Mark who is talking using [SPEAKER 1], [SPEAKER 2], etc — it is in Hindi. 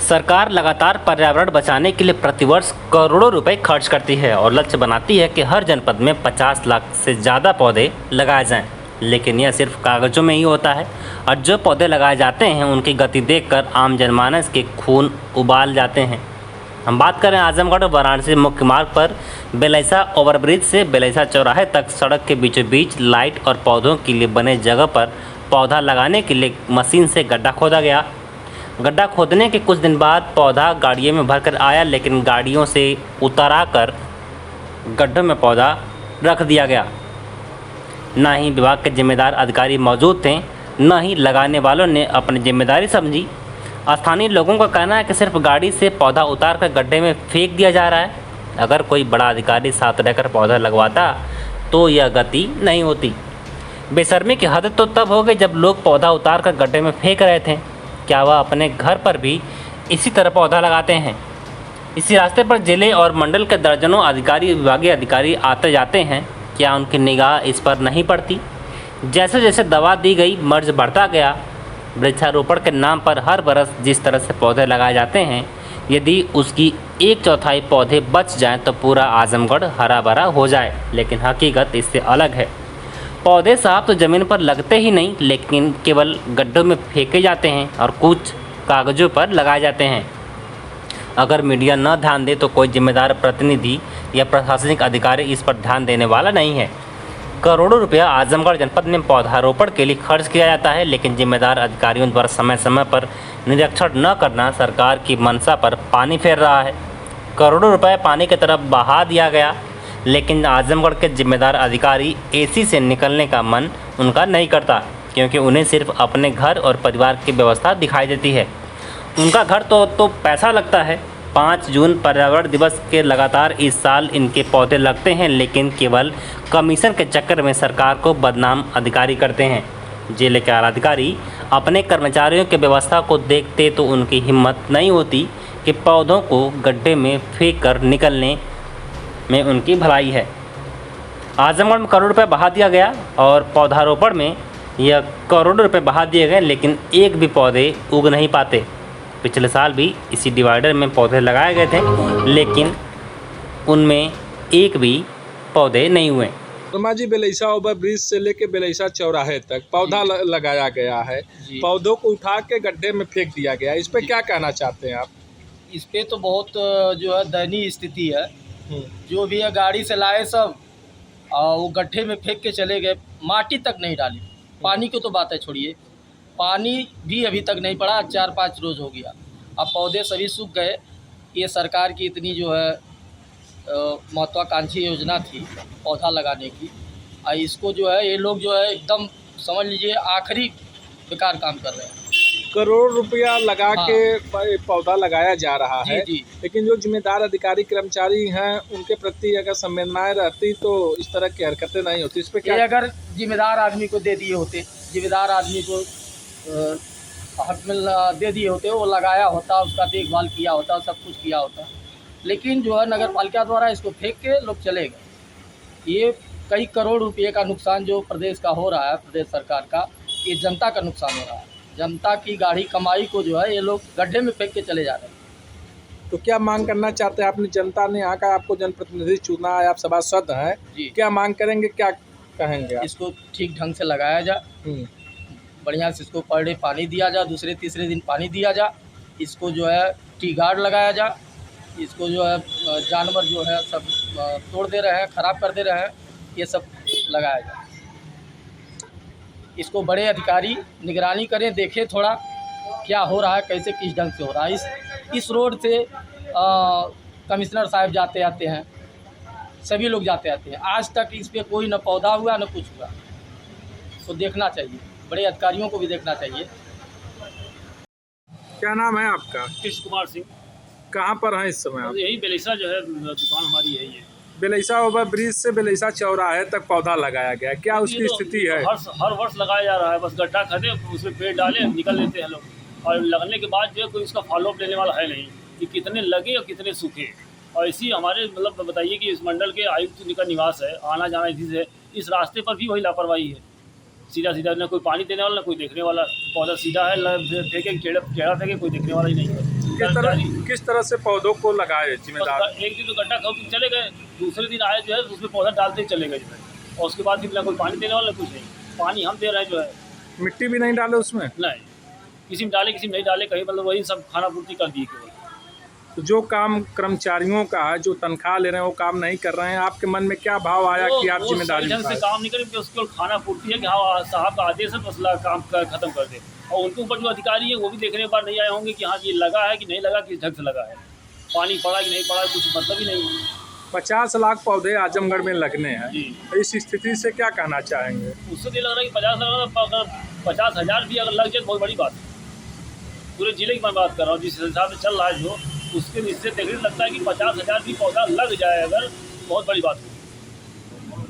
[SPEAKER 1] सरकार लगातार पर्यावरण बचाने के लिए प्रतिवर्ष करोड़ों रुपए खर्च करती है और लक्ष्य बनाती है कि हर जनपद में 50 लाख से ज़्यादा पौधे लगाए जाएं। लेकिन यह सिर्फ कागज़ों में ही होता है और जो पौधे लगाए जाते हैं उनकी गति देखकर आम जनमानस के खून उबाल जाते हैं। हम बात करें आजमगढ़ और वाराणसी मुख्य मार्ग पर बेलैसा ओवरब्रिज से बेलैसा चौराहे तक सड़क के बीचों बीच लाइट और पौधों के लिए बने जगह पर पौधा लगाने के लिए मशीन से गड्ढा खोदा गया। गड्ढा खोदने के कुछ दिन बाद पौधा गाड़ियों में भरकर आया, लेकिन गाड़ियों से उतरा कर गड्ढों में पौधा रख दिया गया। न ही विभाग के जिम्मेदार अधिकारी मौजूद थे, न ही लगाने वालों ने अपनी जिम्मेदारी समझी। स्थानीय लोगों का कहना है कि सिर्फ गाड़ी से पौधा उतार कर गड्ढे में फेंक दिया जा रहा है। अगर कोई बड़ा अधिकारी साथ रहकर पौधा लगवाता तो यह गति नहीं होती। बेशर्मी की हद तो तब हो गई जब लोग पौधा उतार कर गड्ढे में फेंक रहे थे। क्या वह अपने घर पर भी इसी तरह पौधा लगाते हैं? इसी रास्ते पर जिले और मंडल के दर्जनों अधिकारी विभागीय अधिकारी आते जाते हैं। क्या उनकी निगाह इस पर नहीं पड़ती? जैसे जैसे दवा दी गई मर्ज बढ़ता गया। वृक्षारोपण के नाम पर हर बरस जिस तरह से पौधे लगाए जाते हैं, यदि उसकी 1/4 पौधे बच जाएं तो पूरा आजमगढ़ हरा भरा हो जाए। लेकिन हकीकत इससे अलग है। पौधे साफ तो ज़मीन पर लगते ही नहीं, लेकिन केवल गड्ढों में फेंके जाते हैं और कुछ कागज़ों पर लगाए जाते हैं। अगर मीडिया न ध्यान दे तो कोई जिम्मेदार प्रतिनिधि या प्रशासनिक अधिकारी इस पर ध्यान देने वाला नहीं है। करोड़ों रुपया आजमगढ़ जनपद में पौधारोपण के लिए खर्च किया जाता है, लेकिन जिम्मेदार अधिकारियों द्वारा समय समय पर निरीक्षण न करना सरकार की मंशा पर पानी फेर रहा है। करोड़ों रुपये पानी की तरफ बहा दिया गया, लेकिन आजमगढ़ के जिम्मेदार अधिकारी एसी से निकलने का मन उनका नहीं करता, क्योंकि उन्हें सिर्फ अपने घर और परिवार की व्यवस्था दिखाई देती है। उनका घर तो पैसा लगता है। 5 जून पर्यावरण दिवस के लगातार इस साल इनके पौधे लगते हैं, लेकिन केवल कमीशन के चक्कर में सरकार को बदनाम अधिकारी करते हैं। जिले के आला अधिकारी अपने कर्मचारियों की व्यवस्था को देखते तो उनकी हिम्मत नहीं होती कि पौधों को गड्ढे में फेंक कर निकलने में उनकी भलाई है। आजमगढ़ में करोड़ रुपये बहा दिया गया और पौधारोपण में यह करोड़ों रुपये बहा दिए गए, लेकिन एक भी पौधे उग नहीं पाते। पिछले साल भी इसी डिवाइडर में पौधे लगाए गए थे, लेकिन उनमें एक भी पौधे नहीं हुए।
[SPEAKER 2] जी, बेलैसा ओवर ब्रिज से लेके बेलैसा चौराहे तक पौधा लगाया गया है। पौधों को उठा के गड्ढे में फेंक दिया गया। इस पे क्या कहना चाहते हैं आप?
[SPEAKER 3] इस पे तो बहुत जो है दयनीय स्थिति है। जो भी है गाड़ी से लाए सब और वो गड्ढे में फेंक के चले गए, माटी तक नहीं डाली। पानी की तो बात है छोड़िए, पानी भी अभी तक नहीं पड़ा। 4-5 रोज़ हो गया, अब पौधे सभी सूख गए। ये सरकार की इतनी जो है महत्वाकांक्षी योजना थी पौधा लगाने की, इसको जो है ये लोग जो है एकदम समझ लीजिए आखिरी बेकार काम कर रहे हैं।
[SPEAKER 2] करोड़ रुपया लगा के पौधा लगाया जा रहा है।
[SPEAKER 3] जी।
[SPEAKER 2] लेकिन जो जिम्मेदार अधिकारी कर्मचारी हैं उनके प्रति अगर संवेदनाएं रहती तो इस तरह की हरकतें नहीं होती। इस पे क्या?
[SPEAKER 3] अगर जिम्मेदार आदमी को दे दिए होते, जिम्मेदार आदमी को हक मिल दे दिए होते, वो लगाया होता, उसका देखभाल किया होता, सब कुछ किया होता। लेकिन जो है नगर पालिका द्वारा इसको फेंक के लोग चले गए। ये कई करोड़ रुपये का नुकसान जो प्रदेश का हो रहा है, प्रदेश सरकार का, ये जनता का नुकसान हो रहा है। जनता की गाढ़ी कमाई को जो है ये लोग गड्ढे में फेंक के चले जा रहे हैं।
[SPEAKER 2] तो क्या मांग करना चाहते हैं? आपने जनता ने यहाँ का आपको जनप्रतिनिधि चुना है, आप सभासद हैं, क्या मांग करेंगे, क्या कहेंगे आप?
[SPEAKER 3] इसको ठीक ढंग से लगाया जाए, बढ़िया से इसको पर डे पानी दिया जाए, दूसरे तीसरे दिन पानी दिया जाए। इसको जो है टी गार्ड लगाया जाए। इसको जो है जानवर जो है सब तोड़ दे रहे हैं, ख़राब कर दे रहे हैं, ये सब लगाया जाए। इसको बड़े अधिकारी निगरानी करें, देखें थोड़ा क्या हो रहा है, कैसे किस ढंग से हो रहा है। इस रोड से कमिश्नर साहब जाते आते हैं, सभी लोग जाते आते हैं। आज तक इस पे कोई न पौधा हुआ न कुछ हुआ। तो देखना चाहिए, बड़े अधिकारियों को भी देखना चाहिए।
[SPEAKER 2] क्या नाम है आपका?
[SPEAKER 4] कृष्ण कुमार सिंह।
[SPEAKER 2] कहाँ पर हैं इस समय आप?
[SPEAKER 4] यही बेलैसा जो है दुकान हमारी है। ये
[SPEAKER 2] बेलैसा ओवर ब्रिज से बेलैसा चौराहे तक पौधा लगाया गया, क्या उसकी स्थिति है?
[SPEAKER 4] हर वर्ष लगाया जा रहा है। बस गड्ढा खदे, उसमें पेड़ डाले, निकल लेते हैं लोग, और लगने के बाद जो है कोई इसका फॉलोअप लेने वाला है नहीं कि कितने लगे और कितने सूखे। और इसी हमारे मतलब बताइए कि इस मंडल के आयुक्त का निवास है, आना जाना इसी से, इस रास्ते पर भी वही लापरवाही है। सीधा सीधा, ना कोई पानी देने वाला ना कोई देखने वाला। पौधा सीधा है, फेंके टेढ़ा फेंके, कोई देखने वाला ही नहीं है।
[SPEAKER 2] किस तरह से पौधों को लगाए जिम्मेदार?
[SPEAKER 4] एक दिन तो गड्ढा खोद के चले गए, दूसरे दिन आए जो है उसमें पौधा डालते ही चले गए जो है, और उसके बाद फिर ना कोई पानी देने वाला कुछ नहीं। पानी हम दे रहे हैं जो है।
[SPEAKER 2] मिट्टी भी नहीं डाले उसमें?
[SPEAKER 4] नहीं, किसी में डाले किसी में नहीं डाले, कहीं मतलब वही सब खाना पूर्ति कर दी केवल।
[SPEAKER 2] तो जो काम कर्मचारियों का है, जो तनख्वाह ले रहे हैं, वो काम नहीं कर रहे हैं, आपके मन में क्या भाव आया कि आप जिम्मेदारी
[SPEAKER 4] ढंग से काम नहीं करें, उसके खाना पूर्ति है कि हाँ साहब का आदेश है, बस काम खत्म कर दे। और उनके ऊपर जो अधिकारी है वो भी देखने बार नहीं आए होंगे कि हाँ ये लगा है कि नहीं लगा, किस ढंग से लगा है, पानी पड़ा कि नहीं पड़ा, कुछ मतलब ही नहीं।
[SPEAKER 2] 50 लाख पौधे आजमगढ़ में लगने हैं,
[SPEAKER 4] जी।
[SPEAKER 2] इस स्थिति से क्या कहना चाहेंगे?
[SPEAKER 4] उससे ये लग रहा है कि 50,000 भी अगर लग जाए तो बहुत बड़ी बात है। पूरे जिले की मैं बात कर रहा हूँ, जिस हिसाब से चल रहा है जो, उसके इससे देखने लगता है कि 50,000 भी पौधा लग जाए अगर, बहुत बड़ी बात है।